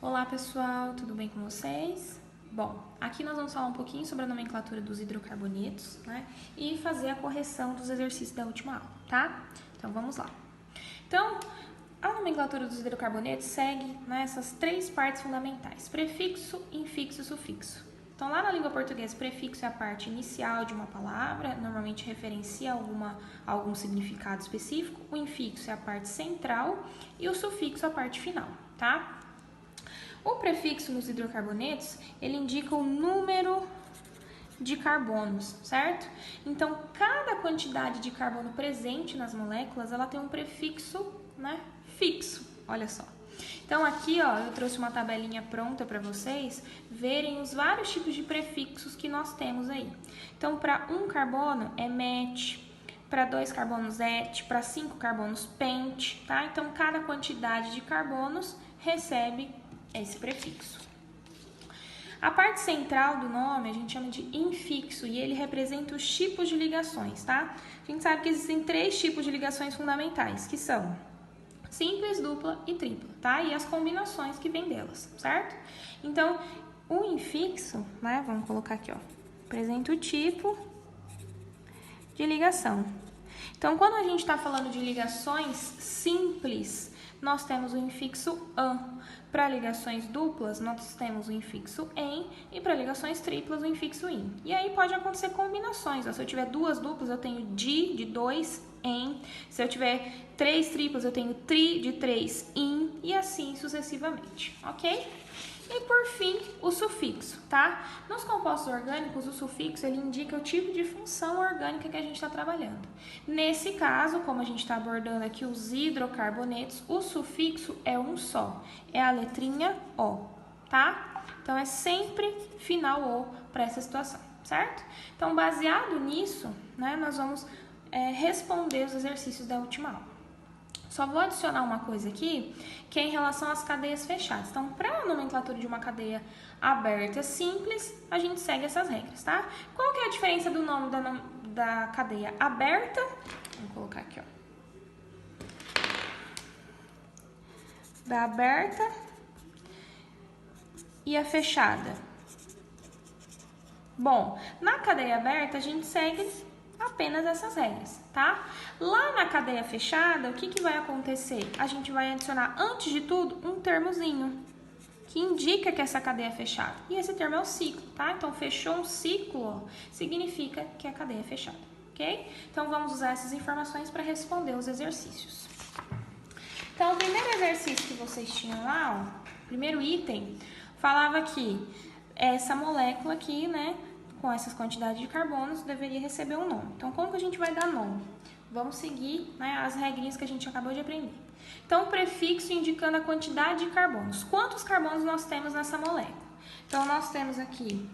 Olá pessoal, tudo bem com vocês? Bom, aqui nós vamos falar um pouquinho sobre a nomenclatura dos hidrocarbonetos, né? E fazer a correção dos exercícios da última aula, tá? Então vamos lá. Então, a nomenclatura dos hidrocarbonetos segue essas três partes fundamentais: prefixo, infixo e sufixo. Então, lá na língua portuguesa, prefixo é a parte inicial de uma palavra, normalmente referencia algum significado específico. O infixo é a parte central e o sufixo é a parte final, tá? O prefixo nos hidrocarbonetos, ele indica o número de carbonos, certo? Então, cada quantidade de carbono presente nas moléculas, ela tem um prefixo, fixo, olha só. Então, aqui, eu trouxe uma tabelinha pronta para vocês verem os vários tipos de prefixos que nós temos aí. Então, para 1 carbono é met, para 2 carbonos et, para 5 carbonos pent, tá? Então, cada quantidade de carbonos recebe esse prefixo. A parte central do nome a gente chama de infixo e ele representa os tipos de ligações, tá? A gente sabe que existem 3 tipos de ligações fundamentais, que são simples, dupla e tripla, tá? E as combinações que vêm delas, certo? Então, o infixo, vamos colocar aqui, representa o tipo de ligação. Então, quando a gente está falando de ligações simples, nós temos o infixo an. Para ligações duplas, nós temos o infixo em, e para ligações triplas, o infixo in. E aí pode acontecer combinações. Se eu tiver 2 duplas, eu tenho de 2, em. Se eu tiver 3 triplas, eu tenho tri de 3, in, e assim sucessivamente, ok? E por fim, o sufixo, tá? Nos compostos orgânicos, o sufixo ele indica o tipo de função orgânica que a gente está trabalhando. Nesse caso, como a gente está abordando aqui os hidrocarbonetos, o sufixo é um só, é a letrinha O, tá? Então, é sempre final O para essa situação, certo? Então, baseado nisso, nós vamos responder os exercícios da última aula. Só vou adicionar uma coisa aqui, que é em relação às cadeias fechadas. Então, para a nomenclatura de uma cadeia aberta simples, a gente segue essas regras, tá? Qual que é a diferença do nome da cadeia aberta? Vou colocar aqui, da aberta e a fechada. Bom, na cadeia aberta, a gente segue apenas essas regras, tá? Lá na cadeia fechada, o que vai acontecer? A gente vai adicionar, antes de tudo, um termozinho que indica que essa cadeia é fechada. E esse termo é o ciclo, tá? Então, fechou um ciclo, significa que a cadeia é fechada, ok? Então, vamos usar essas informações para responder os exercícios. Então, o primeiro exercício que vocês tinham lá, o primeiro item, falava que essa molécula aqui, com essas quantidades de carbonos, deveria receber um nome. Então, como que a gente vai dar nome? Vamos seguir as regrinhas que a gente acabou de aprender. Então, o prefixo indicando a quantidade de carbonos. Quantos carbonos nós temos nessa molécula? Então, nós temos aqui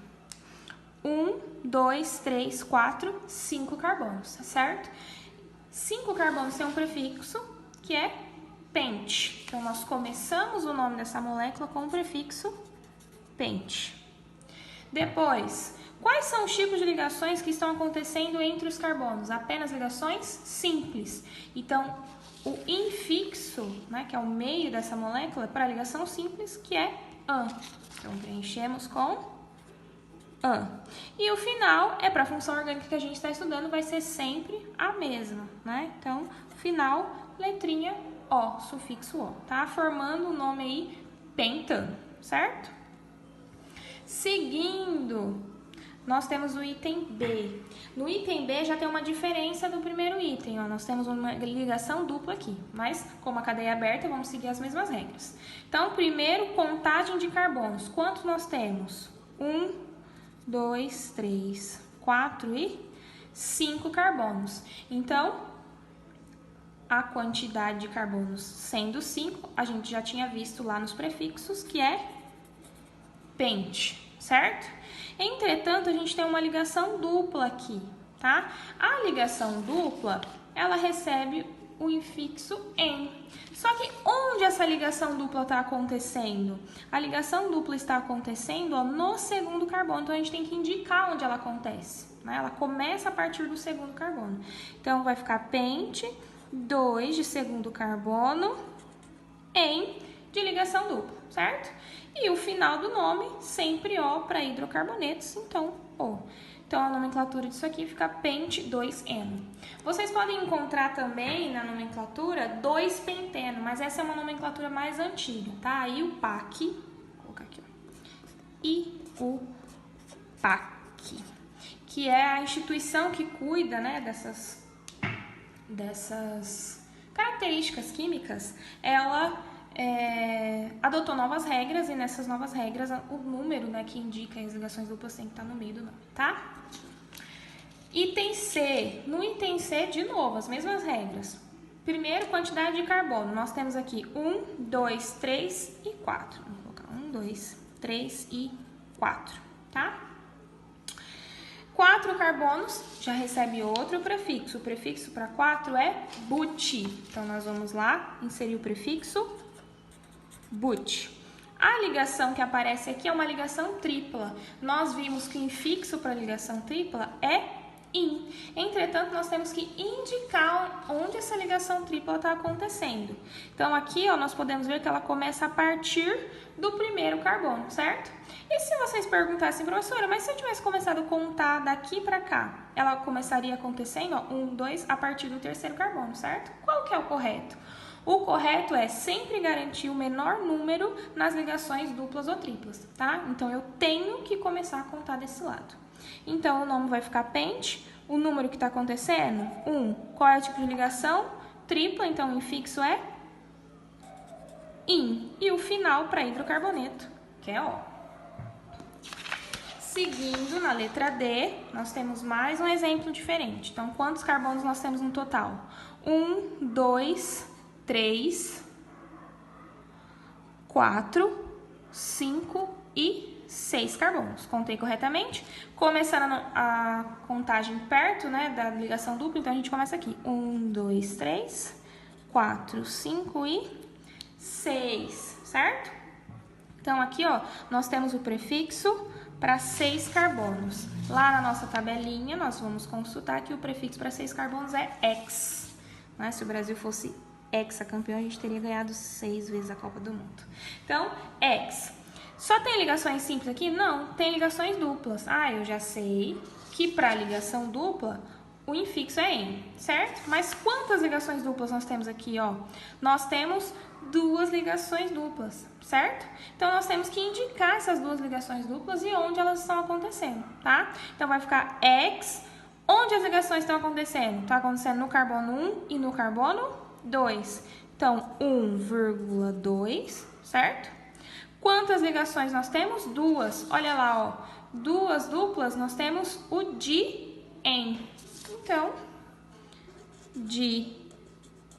1, 2, 3, 4, 5 carbonos, tá certo? 5 carbonos tem um prefixo que é pent. Então, nós começamos o nome dessa molécula com o prefixo pent. Depois, quais são os tipos de ligações que estão acontecendo entre os carbonos? Apenas ligações simples. Então, o infixo, que é o meio dessa molécula, é para a ligação simples, que é an. Então, preenchemos com an. E o final é para a função orgânica que a gente está estudando, vai ser sempre a mesma, Então, final, letrinha O, sufixo O, tá? Formando o nome aí pentano, certo? Seguindo, nós temos o item B. No item B já tem uma diferença do primeiro item, nós temos uma ligação dupla aqui, mas como a cadeia é aberta, vamos seguir as mesmas regras. Então, primeiro, contagem de carbonos. Quantos nós temos? 1, 2, 3, 4 e 5 carbonos. Então, a quantidade de carbonos sendo 5, a gente já tinha visto lá nos prefixos, que é pent, certo? Entretanto, a gente tem uma ligação dupla aqui, tá? A ligação dupla, ela recebe o infixo em. Só que onde essa ligação dupla está acontecendo? A ligação dupla está acontecendo no segundo carbono, então a gente tem que indicar onde ela acontece, Ela começa a partir do segundo carbono. Então, vai ficar pent, 2 de segundo carbono, em de ligação dupla, certo? E o final do nome, sempre O para hidrocarbonetos, então O. Então, a nomenclatura disso aqui fica pente-2-eno. Vocês podem encontrar também na nomenclatura 2-penteno, mas essa é uma nomenclatura mais antiga, tá? IUPAC, vou colocar aqui, ó. IUPAC, que é a instituição que cuida, né, dessas características químicas. Ela adotou novas regras e nessas novas regras o número, né, que indica as ligações duplas tem que estar no meio do nome, tá? Item C. No item C, de novo, as mesmas regras. Primeiro, quantidade de carbono. Nós temos aqui 1, 2, 3 e 4. Vamos colocar 1, 2, 3 e 4, tá? 4 carbonos já recebe outro prefixo. O prefixo para 4 é but. Então, nós vamos lá inserir o prefixo but. A ligação que aparece aqui é uma ligação tripla. Nós vimos que o infixo para ligação tripla é in. Entretanto, nós temos que indicar onde essa ligação tripla está acontecendo. Então, aqui, ó, nós podemos ver que ela começa a partir do primeiro carbono, certo? E se vocês perguntassem, professora, mas se eu tivesse começado a contar daqui para cá, ela começaria acontecendo, ó, 1, 2, a partir do terceiro carbono, certo? Qual que é o correto? O correto é sempre garantir o menor número nas ligações duplas ou triplas, tá? Então, eu tenho que começar a contar desse lado. Então, o nome vai ficar pente. O número que está acontecendo, 1. Qual é o tipo de ligação? Tripla, então o infixo é in. E o final para hidrocarboneto, que é O. Seguindo, na letra D, nós temos mais um exemplo diferente. Então, quantos carbonos nós temos no total? 1, 2, 3, 4, 5 e 6 carbonos. Contei corretamente? Começando a contagem perto, né, da ligação dupla, então a gente começa aqui. 1, 2, 3, 4, 5 e 6, certo? Então, aqui, ó, nós temos o prefixo para 6 carbonos. Lá na nossa tabelinha, nós vamos consultar que o prefixo para 6 carbonos é ex. Né? Se o Brasil fosse hexacampeão, a gente teria ganhado 6 vezes a Copa do Mundo. Então, ex. Só tem ligações simples aqui? Não, tem ligações duplas. Ah, eu já sei que para ligação dupla, o infixo é em, certo? Mas quantas ligações duplas nós temos aqui, ó? Nós temos 2 ligações duplas, certo? Então, nós temos que indicar essas 2 ligações duplas e onde elas estão acontecendo, tá? Então, vai ficar ex. Onde as ligações estão acontecendo? Está acontecendo no carbono 1 e no carbono 2. Então, 1,2, certo? Quantas ligações nós temos? 2. Olha lá, ó. 2 duplas, nós temos o de em. Então, de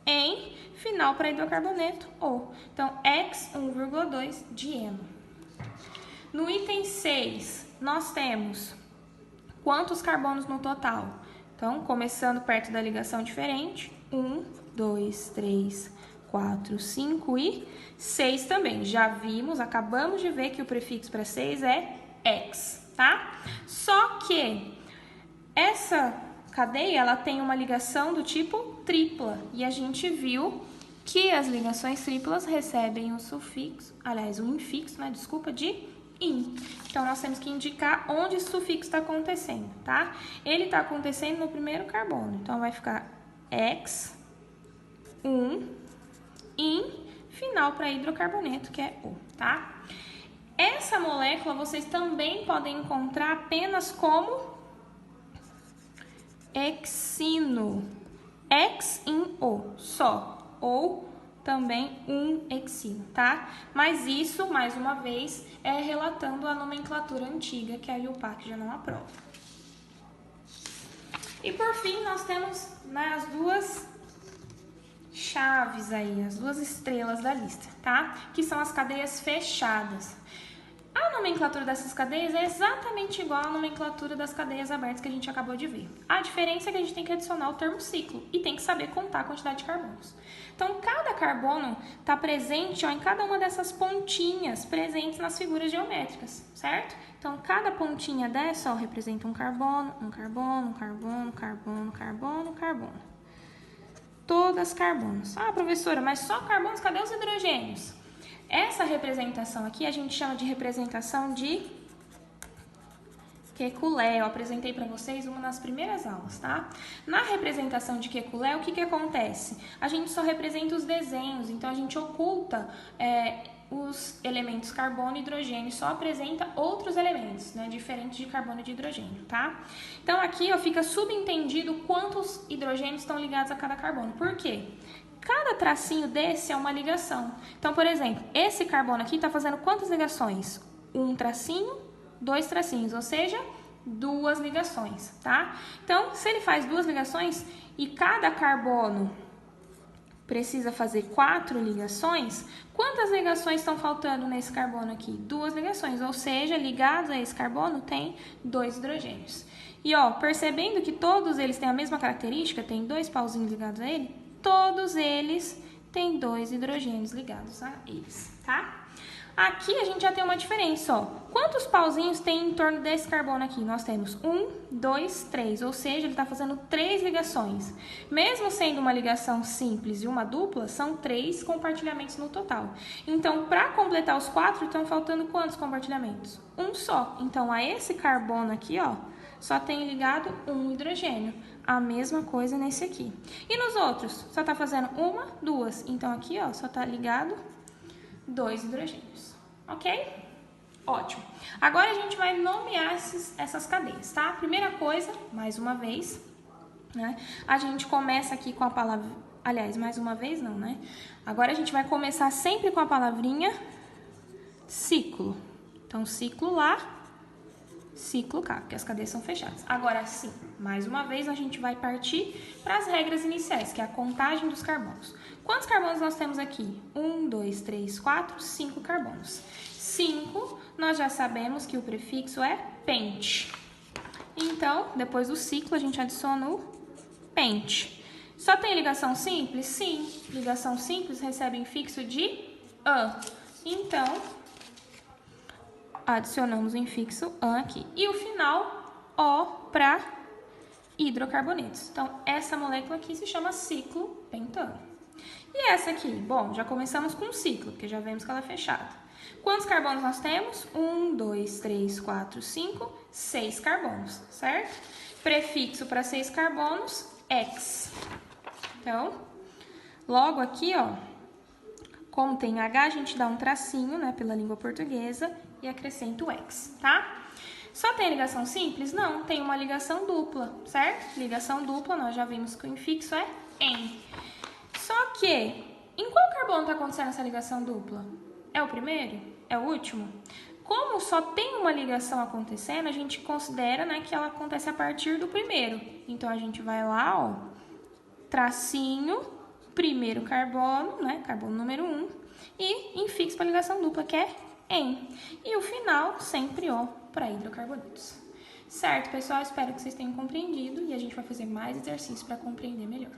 em, final para hidrocarboneto, O. Então, ex 1,2 de eno. No item 6, nós temos quantos carbonos no total? Então, começando perto da ligação diferente, 1, 2, 3, 4, 5 e 6 também. Já vimos, acabamos de ver que o prefixo para 6 é ex, tá? Só que essa cadeia, ela tem uma ligação do tipo tripla. E a gente viu que as ligações triplas recebem o sufixo, aliás, o infixo, né? Desculpa, de in. Então, nós temos que indicar onde esse sufixo está acontecendo, tá? Ele está acontecendo no primeiro carbono. Então, vai ficar ex, 1, in, final para hidrocarboneto, que é O, tá? Essa molécula vocês também podem encontrar apenas como hexino. Ex in O, só. Ou também hexino, tá? Mas isso, mais uma vez, é relatando a nomenclatura antiga que a IUPAC já não aprova. E por fim, nós temos, né, as 2 chaves aí, as 2 estrelas da lista, tá? Que são as cadeias fechadas. A nomenclatura dessas cadeias é exatamente igual à nomenclatura das cadeias abertas que a gente acabou de ver. A diferença é que a gente tem que adicionar o termo ciclo e tem que saber contar a quantidade de carbonos. Então, cada carbono está presente, ó, em cada uma dessas pontinhas presentes nas figuras geométricas, certo? Então, cada pontinha dessa, ó, representa um carbono, um carbono, um carbono, carbono, carbono, carbono. Todas carbonos. Ah, professora, mas só carbonos, cadê os hidrogênios? Essa representação aqui a gente chama de representação de Kekulé. Eu apresentei para vocês uma das primeiras aulas, tá? Na representação de Kekulé, o que que acontece? A gente só representa os desenhos, então a gente oculta os elementos carbono e hidrogênio, só apresenta outros elementos, né, diferentes de carbono e de hidrogênio, tá? Então aqui, ó, fica subentendido quantos hidrogênios estão ligados a cada carbono. Por quê? Cada tracinho desse é uma ligação. Então, por exemplo, esse carbono aqui está fazendo quantas ligações? Um tracinho, dois tracinhos, ou seja, duas ligações, tá? Então, se ele faz duas ligações e cada carbono precisa fazer 4 ligações, quantas ligações estão faltando nesse carbono aqui? 2 ligações, ou seja, ligados a esse carbono tem 2 hidrogênios. E ó, percebendo que todos eles têm a mesma característica, tem 2 pauzinhos ligados a ele, todos eles têm 2 hidrogênios ligados a eles, tá? Aqui a gente já tem uma diferença, ó. Quantos pauzinhos tem em torno desse carbono aqui? Nós temos 1, 2, 3, ou seja, ele está fazendo 3 ligações. Mesmo sendo uma ligação simples e uma dupla, são 3 compartilhamentos no total. Então, para completar os 4, estão faltando quantos compartilhamentos? Um só. Então, a esse carbono aqui, ó, só tem ligado um hidrogênio. A mesma coisa nesse aqui. E nos outros? Só está fazendo 1, 2. Então, aqui, ó, só está ligado 2 hidrogênios, ok? Ótimo. Agora a gente vai nomear essas cadeias, tá? Primeira coisa, mais uma vez, né? A gente começa aqui com a palavra... Aliás, mais uma vez não, né? Agora a gente vai começar sempre com a palavrinha ciclo. Então, ciclo lá, ciclo cá, porque as cadeias são fechadas. Agora sim, mais uma vez a gente vai partir para as regras iniciais, que é a contagem dos carbonos. Quantos carbonos nós temos aqui? 1, 2, 3, 4, 5 carbonos. 5, nós já sabemos que o prefixo é pente. Então, depois do ciclo, a gente adiciona o pente. Só tem ligação simples? Sim. Ligação simples recebe infixo de an. Então, adicionamos o infixo an aqui. E o final, O, para hidrocarbonetos. Então, essa molécula aqui se chama ciclo pentano. E essa aqui? Bom, já começamos com um ciclo, porque já vemos que ela é fechada. Quantos carbonos nós temos? 1, 2, 3, 4, 5, 6 carbonos, certo? Prefixo para 6 carbonos, X. Então, logo aqui, ó, como tem H, a gente dá um tracinho, né, pela língua portuguesa e acrescenta o X, tá? Só tem ligação simples? Não, tem uma ligação dupla, certo? Ligação dupla, nós já vimos que o infixo é em. Só que, em qual carbono está acontecendo essa ligação dupla? É o primeiro? É o último? Como só tem uma ligação acontecendo, a gente considera, né, que ela acontece a partir do primeiro. Então, a gente vai lá, ó, tracinho, primeiro carbono, né, carbono número 1, e infixo para ligação dupla, que é em. E o final, sempre O, para hidrocarbonetos. Certo, pessoal? Espero que vocês tenham compreendido e a gente vai fazer mais exercícios para compreender melhor.